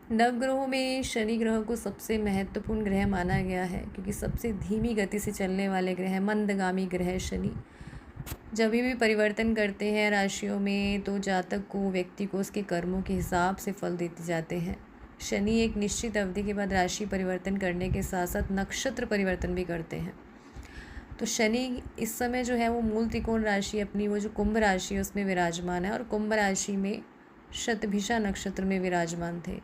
नवग्रहों में शनि ग्रह को सबसे महत्वपूर्ण ग्रह माना गया है, क्योंकि सबसे धीमी गति से चलने वाले ग्रह, मंदगामी ग्रह शनि जब भी परिवर्तन करते हैं राशियों में, तो जातक को, व्यक्ति को उसके कर्मों के हिसाब से फल देते जाते हैं। शनि एक निश्चित अवधि के बाद राशि परिवर्तन करने के साथ साथ नक्षत्र परिवर्तन भी करते हैं। तो शनि इस समय जो है वो मूल त्रिकोण राशि अपनी, वो जो कुंभ राशि है उसमें विराजमान है, और कुंभ राशि में शतभिषा नक्षत्र में विराजमान थे।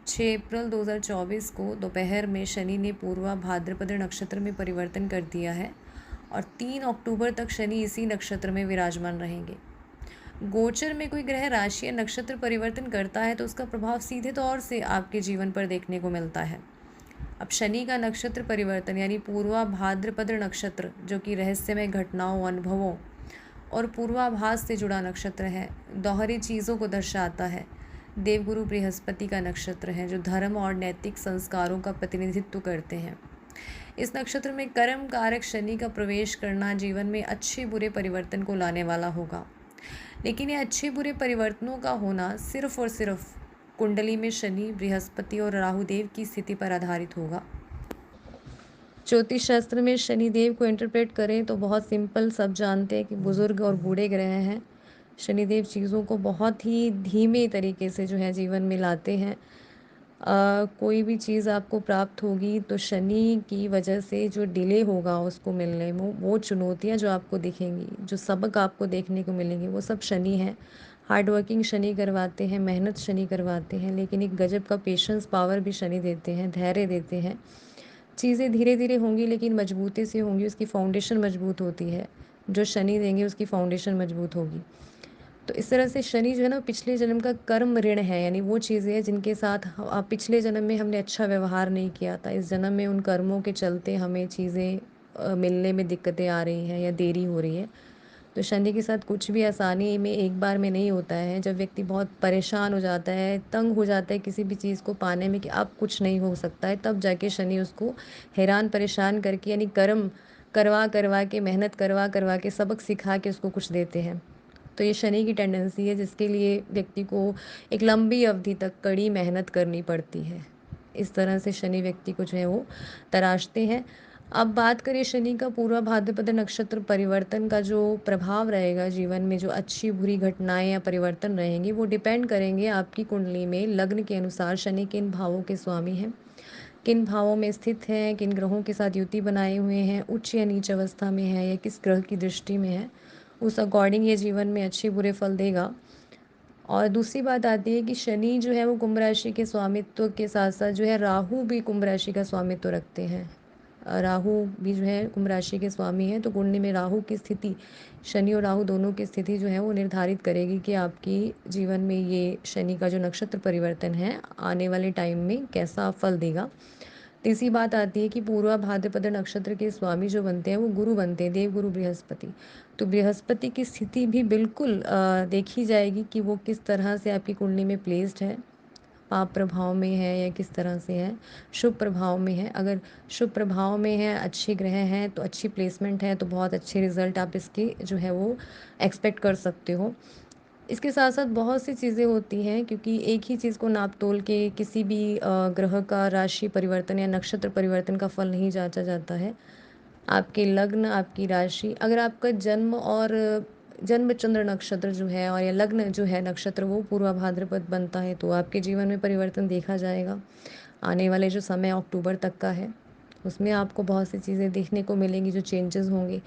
6 अप्रैल 2024 को दोपहर में शनि ने पूर्वा भाद्रपद नक्षत्र में परिवर्तन कर दिया है, और 3 अक्टूबर तक शनि इसी नक्षत्र में विराजमान रहेंगे। गोचर में कोई ग्रह राशि या नक्षत्र परिवर्तन करता है तो उसका प्रभाव सीधे तौर से आपके जीवन पर देखने को मिलता है। अब शनि का नक्षत्र परिवर्तन यानी पूर्वा भाद्रपद नक्षत्र, जो कि रहस्यमय घटनाओं, अनुभवों और पूर्वाभास से जुड़ा नक्षत्र है, दोहरी चीज़ों को दर्शाता है। देवगुरु बृहस्पति का नक्षत्र है, जो धर्म और नैतिक संस्कारों का प्रतिनिधित्व करते हैं। इस नक्षत्र में कर्म कारक शनि का प्रवेश करना जीवन में अच्छे बुरे परिवर्तन को लाने वाला होगा। लेकिन ये अच्छे बुरे परिवर्तनों का होना सिर्फ और सिर्फ कुंडली में शनि, बृहस्पति और राहुदेव की स्थिति पर आधारित होगा। ज्योतिष शास्त्र में शनिदेव को इंटरप्रेट करें तो बहुत सिंपल, सब जानते हैं कि बुजुर्ग और बूढ़े ग्रह हैं। शनिदेव चीज़ों को बहुत ही धीमे तरीके से जो है जीवन में लाते हैं। कोई भी चीज़ आपको प्राप्त होगी तो शनि की वजह से जो डिले होगा उसको मिलने में, वो चुनौतियाँ जो आपको दिखेंगी, जो सबक आपको देखने को मिलेंगे, वो सब शनि है। हार्ड वर्किंग शनि करवाते हैं, मेहनत शनि करवाते हैं, लेकिन एक गजब का पेशेंस पावर भी शनि देते हैं, धैर्य देते हैं। चीज़ें धीरे धीरे होंगी लेकिन मजबूती से होंगी, उसकी फाउंडेशन मजबूत होती है। जो शनि देंगे उसकी फाउंडेशन मजबूत होगी। तो इस तरह से शनि जो है ना, पिछले जन्म का कर्म ऋण है, यानी वो चीज़ें हैं जिनके साथ पिछले जन्म में हमने अच्छा व्यवहार नहीं किया था, इस जन्म में उन कर्मों के चलते हमें चीज़ें मिलने में दिक्कतें आ रही हैं या देरी हो रही है। तो शनि के साथ कुछ भी आसानी में एक बार में नहीं होता है। जब व्यक्ति बहुत परेशान हो जाता है, तंग हो जाता है किसी भी चीज़ को पाने में कि अब कुछ नहीं हो सकता है, तब जाके शनि उसको हैरान परेशान करके, यानी कर्म करवा करवा के, मेहनत करवा करवा के, सबक सिखा के उसको कुछ देते हैं। तो ये शनि की टेंडेंसी है, जिसके लिए व्यक्ति को एक लंबी अवधि तक कड़ी मेहनत करनी पड़ती है। इस तरह से शनि व्यक्ति को जो है वो तराशते हैं। अब बात करें शनि का पूर्वा भाद्रपद नक्षत्र परिवर्तन का जो प्रभाव रहेगा जीवन में, जो अच्छी बुरी घटनाएं या परिवर्तन रहेंगे, वो डिपेंड करेंगे आपकी कुंडली में लग्न के अनुसार शनि किन भावों के स्वामी हैं, किन भावों में स्थित हैं, किन ग्रहों के साथ युति बनाए हुए हैं, उच्च या नीच अवस्था में है या किस ग्रह की दृष्टि में है, उस अकॉर्डिंग ये जीवन में अच्छे बुरे फल देगा। और दूसरी बात आती है कि शनि जो है वो कुंभ राशि के स्वामित्व के साथ साथ जो है राहु भी कुंभ राशि का स्वामित्व रखते हैं। राहु भी जो है कुंभ राशि के स्वामी हैं, तो कुंडली में राहु की स्थिति, शनि और राहु दोनों की स्थिति जो है वो निर्धारित करेगी कि आपकी जीवन में ये शनि का जो नक्षत्र परिवर्तन है आने वाले टाइम में कैसा फल देगा। तीसरी बात आती है कि पूर्वा भाद्रपद नक्षत्र के स्वामी जो बनते हैं वो गुरु बनते हैं, देवगुरु बृहस्पति। तो बृहस्पति की स्थिति भी बिल्कुल देखी जाएगी कि वो किस तरह से आपकी कुंडली में प्लेस्ड है, पाप प्रभाव में है या किस तरह से है, शुभ प्रभाव में है। अगर शुभ प्रभाव में है, अच्छे ग्रह हैं, तो अच्छी प्लेसमेंट है, तो बहुत अच्छे रिजल्ट आप इसके जो है वो एक्सपेक्ट कर सकते हो। इसके साथ साथ बहुत सी चीज़ें होती हैं, क्योंकि एक ही चीज़ को नाप तोल के किसी भी ग्रह का राशि परिवर्तन या नक्षत्र परिवर्तन का फल नहीं जांचा जाता है। आपके लग्न, आपकी राशि, अगर आपका जन्म और जन्म चंद्र नक्षत्र जो है और या लग्न जो है नक्षत्र वो पूर्वा भाद्रपद बनता है, तो आपके जीवन में परिवर्तन देखा जाएगा। आने वाले जो समय अक्टूबर तक का है, उसमें आपको बहुत सी चीज़ें देखने को मिलेंगी, जो चेंजेस होंगे।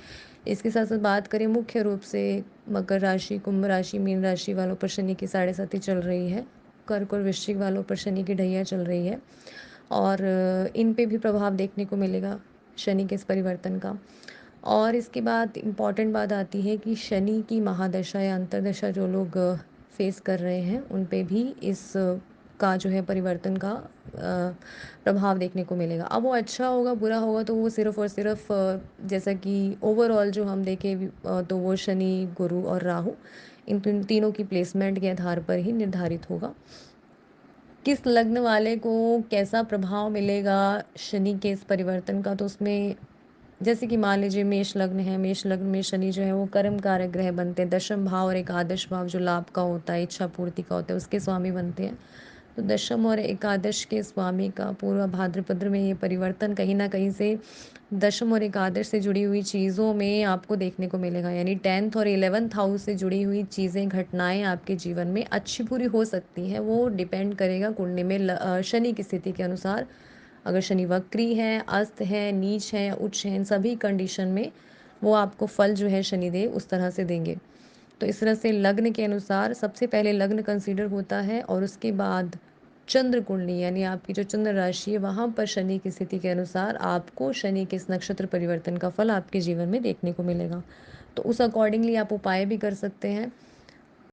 इसके साथ साथ बात करें मुख्य रूप से मकर राशि, कुंभ राशि, मीन राशि वालों पर शनि की 7.5 चल रही है। कर्क और वृश्चिक वालों पर शनि की ढैया चल रही है, और इन पे भी प्रभाव देखने को मिलेगा शनि के इस परिवर्तन का। और इसके बाद इम्पॉर्टेंट बात आती है कि शनि की महादशा या अंतर्दशा जो लोग फेस कर रहे हैं, उन पे भी इस का जो है परिवर्तन का प्रभाव देखने को मिलेगा। अब वो अच्छा होगा बुरा होगा तो वो सिर्फ़ और सिर्फ जैसा कि ओवरऑल जो हम देखें तो वो शनि, गुरु और राहु, इन तीनों की प्लेसमेंट के आधार पर ही निर्धारित होगा। किस लग्न वाले को कैसा प्रभाव मिलेगा शनि के इस परिवर्तन का, तो उसमें जैसे कि मान लीजिए मेष लग्न है, मेष लग्न में शनि जो है वो कर्म कारक ग्रह बनते हैं, दशम भाव और एकादश भाव जो लाभ का होता है, इच्छा पूर्ति का होता है, उसके स्वामी बनते हैं। तो दशम और एकादश के स्वामी का पूर्व भाद्रपद में ये परिवर्तन कहीं न कहीं से दशम और एकादश से जुड़ी हुई चीज़ों में आपको देखने को मिलेगा। यानी 10th और 11th हाउस से जुड़ी हुई चीज़ें, घटनाएँ आपके जीवन में अच्छी-बुरी हो सकती हैं। वो डिपेंड करेगा कुंडली में शनि की स्थिति के अनुसार। अगर शनि वक्री है, अस्त है, नीच है, उच्च है, इन सभी कंडीशन में वो आपको फल जो है शनिदेव उस तरह से देंगे। तो इस तरह से लग्न के अनुसार सबसे पहले लग्न कंसीडर होता है और उसके बाद चंद्र कुंडली यानी आपकी जो चंद्र राशि है वहाँ पर शनि की स्थिति के अनुसार आपको शनि के इस नक्षत्र परिवर्तन का फल आपके जीवन में देखने को मिलेगा। तो उस अकॉर्डिंगली आप उपाय भी कर सकते हैं।